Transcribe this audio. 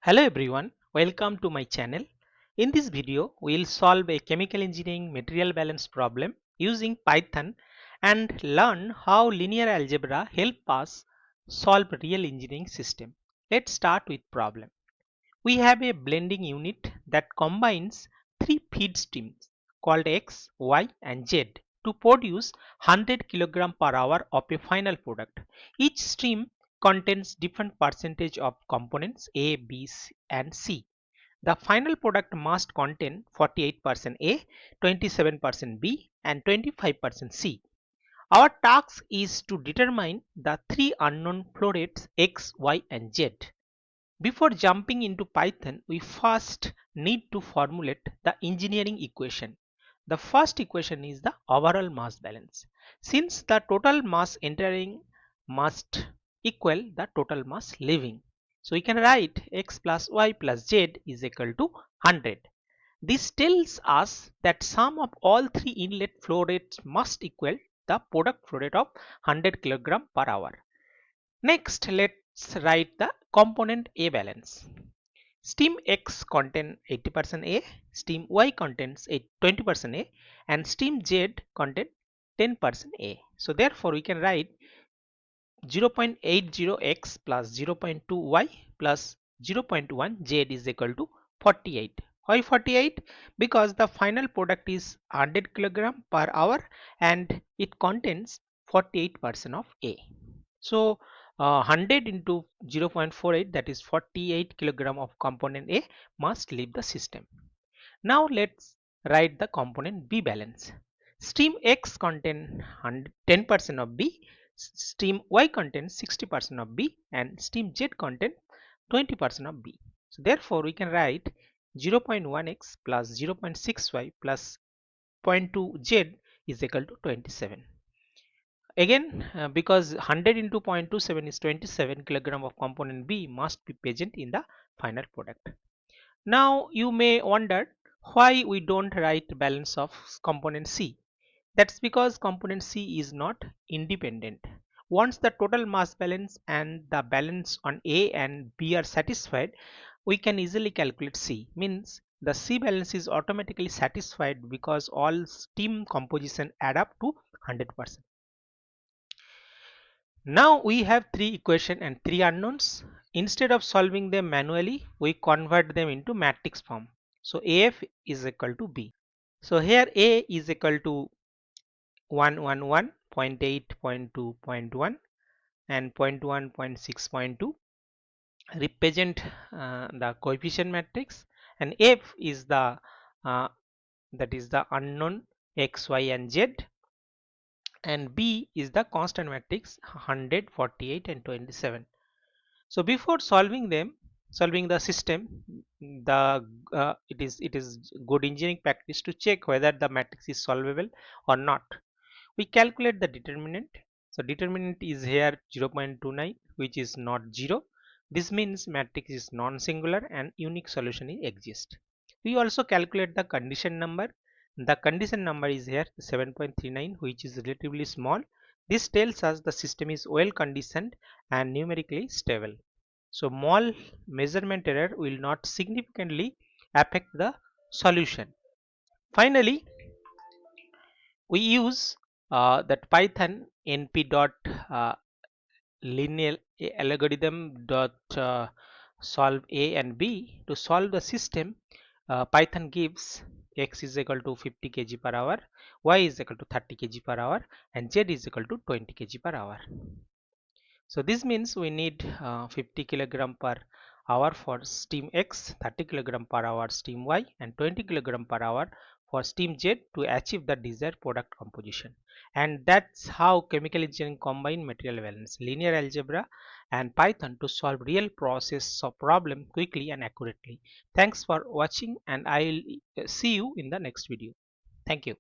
Hello everyone, welcome to my channel. In this video, we will solve a chemical engineering material balance problem using Python and learn how linear algebra help us solve real engineering system. Let's start with problem. We have a blending unit that combines three feed streams called X, Y and Z to produce 100 kg per hour of a final product. Each stream contains different percentage of components A, B and C. The final product must contain 48% A, 27% B and 25% C. Our task is to determine the three unknown flow rates X, Y and Z. Before jumping into Python, we first need to formulate the engineering equation. The first equation is the overall mass balance. Since the total mass entering must equal the total mass leaving. So we can write x plus y plus z is equal to 100. This tells us that sum of all three inlet flow rates must equal the product flow rate of 100 kg per hour. Next, let's write the component A balance. Stream X contains 80% A, stream Y contains 20% A, and stream Z contains 10% A. So therefore, we can write 0.80x plus 0.2y plus 0.1z is equal to 48. Why 48? Because the final product is 100 kg per hour and it contains 48% of A. So 100 into 0.48, that is 48 kg of component A must leave the system. Now let's write the component B balance. Stream X contains 10% of B, stream Y contains 60% of B and stream Z contains 20% of B. So therefore we can write 0.1x plus 0.6y plus 0.2z is equal to 27. Again, because 100 into 0.27 is 27 kg of component B must be present in the final product. Now you may wonder why we don't write balance of component C. That's because component C is not independent. Once the total mass balance and the balance on A and B are satisfied, we can easily calculate C. Means the C balance is automatically satisfied because all stream composition add up to 100%. Now we have three equations and three unknowns. Instead of solving them manually, we convert them into matrix form. So AF is equal to B. So here A is equal to 111, 0.8, 0.2, 0.1 and 0.1, 0.6, 0.2 represent the coefficient matrix, and F is the that is the unknown X, Y and Z, and B is the constant matrix 100, 48 and 27. So before solving the system, it is good engineering practice to check whether the matrix is solvable or not. We calculate the determinant. So determinant is here 0.29, which is not 0. This means matrix is non-singular and unique solution exists. We also calculate the condition number. The condition number is here 7.39, which is relatively small. This tells us the system is well conditioned and numerically stable. So small measurement error will not significantly affect the solution. Finally, we use that Python np dot linear algorithm dot solve A and B to solve the system. Python gives x is equal to 50 kg per hour, y is equal to 30 kg per hour and z is equal to 20 kg per hour. So this means we need 50 kg per hour for stream X, 30 kg per hour stream Y and 20 kg per hour for stream Z to achieve the desired product composition. And that's how chemical engineering combine material balance, linear algebra and Python to solve real process of problem quickly and accurately. Thanks for watching and I'll see you in the next video. Thank you.